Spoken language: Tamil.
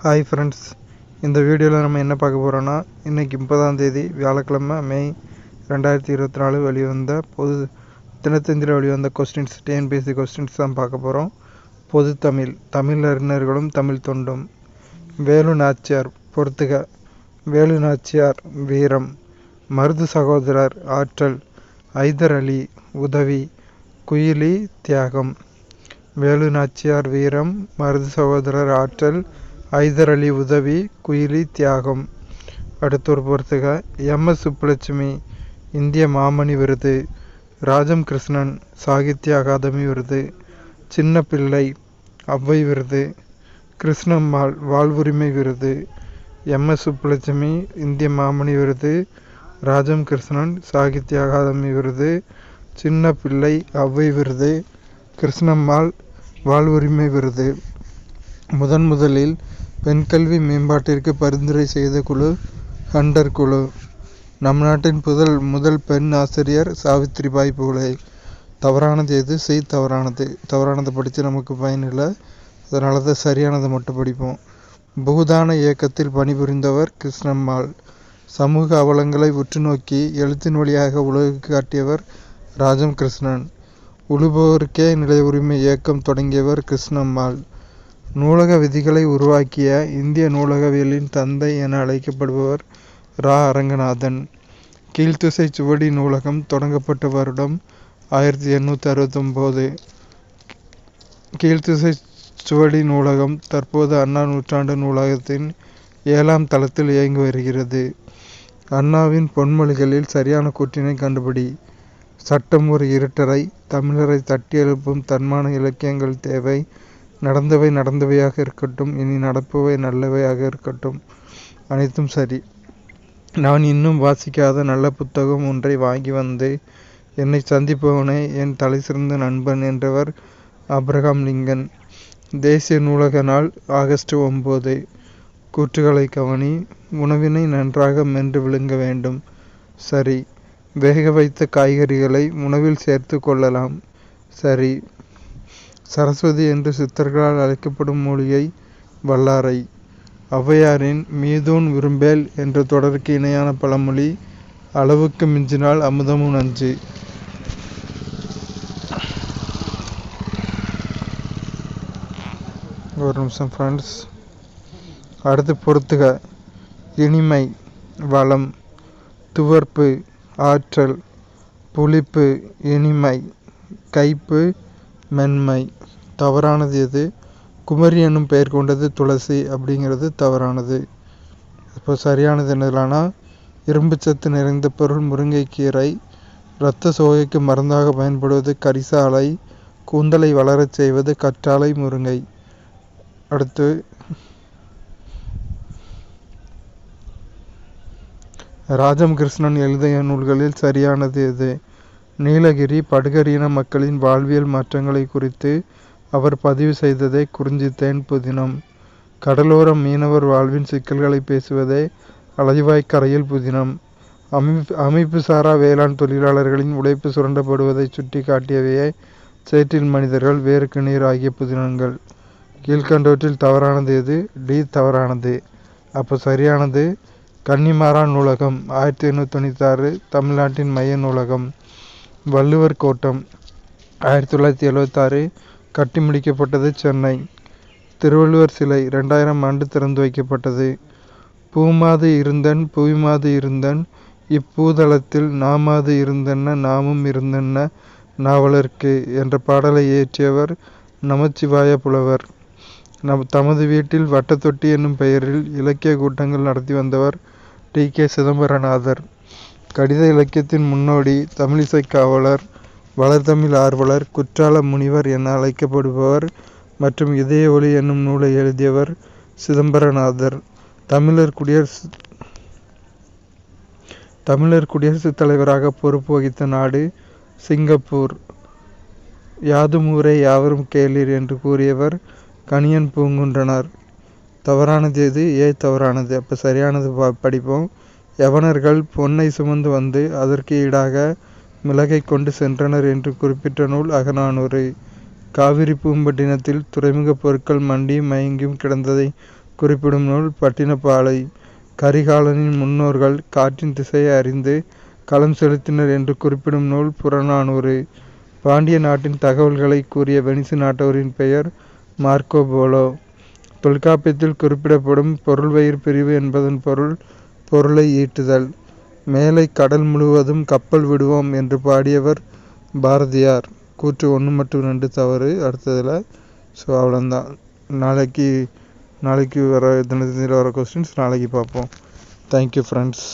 ஹாய் ஃப்ரெண்ட்ஸ், இந்த வீடியோவில் நம்ம என்ன பார்க்க போகிறோன்னா, இன்றைக்கி 30ஆம் தேதி வியாழக்கிழமை மே 2024 வெளிவந்த தினத்தந்தியில் வெளிவந்த கொஸ்டின்ஸ், டிஎன்பிஎஸ்சி கொஸ்டின்ஸ் தான் பார்க்க போகிறோம். பொது தமிழ் அறிஞர்களும் தமிழ் தொண்டும். வேலு நாச்சியார் பொறுத்துக. வேலு நாச்சியார் வீரம். மருது சகோதரர் ஆற்றல். ஐதர் அலி உதவி. குயிலி தியாகம். வேலு நாச்சியார் வீரம், மருது சகோதரர் ஆற்றல், ஐதர் அலி உதவி, குயிலி தியாகம். அடுத்தொரு பொறுத்துக. எம்.எஸ். சுப்புலட்சுமி இந்திய மாமணி விருது. ராஜம் கிருஷ்ணன் சாகித்ய அகாதமி விருது. சின்ன பிள்ளை அவ்வை விருது. கிருஷ்ணம்மாள் வாழ்வுரிமை விருது. எம்.எஸ். சுப்புலட்சுமி இந்திய மாமணி விருது. ராஜம் கிருஷ்ணன் சாகித்ய அகாதமி விருது. சின்ன பிள்ளை அவ்வை விருது. கிருஷ்ணம்மாள் வாழ்வுரிமை விருது. முதலில் பெண் கல்வி மேம்பாட்டிற்கு பரிந்துரை செய்த குழு ஹண்டர் குழு. நம் நாட்டின் முதல் பெண் ஆசிரியர் சாவித்ரிபாய் பூலே. தவறானது எது? தவறானதை படித்து நமக்கு பயனில்லை, அதனால தான் சரியானதை மட்டும் படிப்போம். பூதான இயக்கத்தில் பணிபுரிந்தவர் கிருஷ்ணம்மாள். சமூக அவலங்களை உற்று நோக்கி எழுத்தின் வழியாக உலகுக்கு காட்டியவர் ராஜம் கிருஷ்ணன். உழுபவருக்கே நில உரிமை இயக்கம் தொடங்கியவர் கிருஷ்ணம்மாள். நூலக விதிகளை உருவாக்கிய இந்திய நூலகவியலின் தந்தை என அழைக்கப்படுபவர் ரா. அரங்கநாதன். கீழ்த்திசை சுவடி நூலகம் தொடங்கப்பட்ட வருடம் 1869. கீழ்த்திசை சுவடி நூலகம் தற்போது அண்ணா நூற்றாண்டு நூலகத்தின் 7ஆம் தளத்தில் இயங்கி வருகிறது. அண்ணாவின் பொன்மொழிகளில் சரியான கூற்றினை கண்டுபிடி. சட்டம் ஒரு இருட்டறை. தமிழரை தட்டி எழுப்பும் தன்மான இலக்கியங்கள் தேவை. நடந்தவை நடந்தவையாக இருக்கட்டும், இனி நடப்பவை நல்லவையாக இருக்கட்டும். அனைத்தும் சரி. நான் இன்னும் வாசிக்காத நல்ல புத்தகம் ஒன்றை வாங்கி வந்து என்னை சந்திப்பவனே என் தலை சிறந்த நண்பன் என்றவர் ஆபிரகாம் லிங்கன். தேசிய நூலக நாள் ஆகஸ்ட் 9. கூற்றுகளை கவனி. உணவினை நன்றாக மென்று விழுங்க வேண்டும். சரி. வேக வைத்த காய்கறிகளை உணவில் சேர்த்து கொள்ளலாம். சரி. சரஸ்வதி என்று சித்தர்களால் அழைக்கப்படும் மூலிகை வல்லாரை. ஔவையாரின் மீதூன் விரும்பேல் என்ற தொடருக்கு இணையான பழமொழி அளவுக்கு மிஞ்சினால் அமுதமும் நஞ்சு. ஒரு நிமிஷம் ஃப்ரெண்ட்ஸ். அடுத்து பொறுத்துக. இனிமை வளம். துவர்ப்பு ஆற்றல். புளிப்பு இனிமை. கைப்பு மென்மை. தவறானது எது? குமரி என்னும் பெயர் கொண்டது துளசி அப்படிங்கிறது தவறானது. இப்போ சரியானது என்னதுலானா, இரும்பு சத்து நிறைந்த பொருள் முருங்கைக்கீரை. இரத்த சோகைக்கு மருந்தாக பயன்படுவது கரிசாலை. கூந்தலை வளரச் செய்வது கற்றாழை முருங்கை. அடுத்து ராஜம் கிருஷ்ணன் எழுதிய நூல்களில் சரியானது எது? நீலகிரி படுகர் இன மக்களின் வாழ்வியல் மாற்றங்களை குறித்து அவர் பதிவு செய்ததே குறிஞ்சித்தேன் புதினம். கடலோர மீனவர் வாழ்வின் சிக்கல்களை பேசுவதே அலைவாய்க்கரையில் புதினம். அமைப்பு சாரா வேளாண் தொழிலாளர்களின் உழைப்பு சுரண்டப்படுவதை சுட்டி காட்டியவையே சேற்றில் மனிதர்கள் வேருக்கு நீர் ஆகிய புதினங்கள். கீழ்கண்டவற்றில் தவறானது எது? டி தவறானது. அப்போ சரியானது கன்னிமாரா நூலகம் 1896 தமிழ்நாட்டின் மைய நூலகம். வள்ளுவர் கோட்டம் 1976 கட்டி முடிக்கப்பட்டது சென்னை. திருவள்ளுவர் சிலை 2000 ஆண்டு திறந்து வைக்கப்பட்டது. பூமாது இருந்தன் புவிமாது இருந்தன் இப்பூதளத்தில் நாமாது இருந்தன்ன நாமும் இருந்தன்ன நாவலர்க்கு என்ற பாடலை இயற்றியவர் நமச்சிவாய புலவர். தமது வீட்டில் வட்டத்தொட்டி என்னும் பெயரில் இலக்கிய கூட்டங்கள் நடத்தி வந்தவர் டி.கே. சிதம்பரநாதர். கடித இலக்கியத்தின் முன்னோடி, தமிழிசை காவலர், வளர்தமிழ் ஆர்வலர், குற்றால முனிவர் என அழைக்கப்படுபவர் மற்றும் இதய ஒளி என்னும் நூலை எழுதியவர் சிதம்பரநாதர். தமிழர் குடியரசுத் தலைவராக பொறுப்பு வகித்த நாடு சிங்கப்பூர். யாதும் ஊரே யாவரும் கேளீர் என்று கூறியவர் கணியன் பூங்குன்றனார். தவறானது எது? தவறானது. அப்போ சரியானது படிப்போம். யவனர்கள் பொன்னை சுமந்து வந்து அதற்கு ஈடாக மிளகை கொண்டு சென்றனர் என்று குறிப்பிட்ட நூல் அகநானூறு. காவிரி பூம்பட்டினத்தில் துறைமுக பொருட்கள் மண்டியும் மயங்கியும் கிடந்ததை குறிப்பிடும் நூல் பட்டினப்பாலை. கரிகாலனின் முன்னோர்கள் காற்றின் திசையை அறிந்து களம் செலுத்தினர் என்று குறிப்பிடும் நூல் புறநானூறு. பாண்டிய நாட்டின் தகவல்களை கூறிய வெனிசு நாட்டவரின் பெயர் மார்க்கோ போலோ. தொல்காப்பியத்தில் குறிப்பிடப்படும் பொருள்வயிர் பிரிவு என்பதன் பொருள் பொருளை ஈட்டுதல். மேலை கடல் முழுவதும் கப்பல் விடுவோம் என்று பாடியவர் பாரதியார். கூற்று 1 மற்றும் 2 தவறு அடுத்ததில். ஸோ அவ்வளோதான். நாளைக்கு வர தினத்தந்தியில் வர கொஸ்டின்ஸ் நாளைக்கு பார்ப்போம். Thank you friends.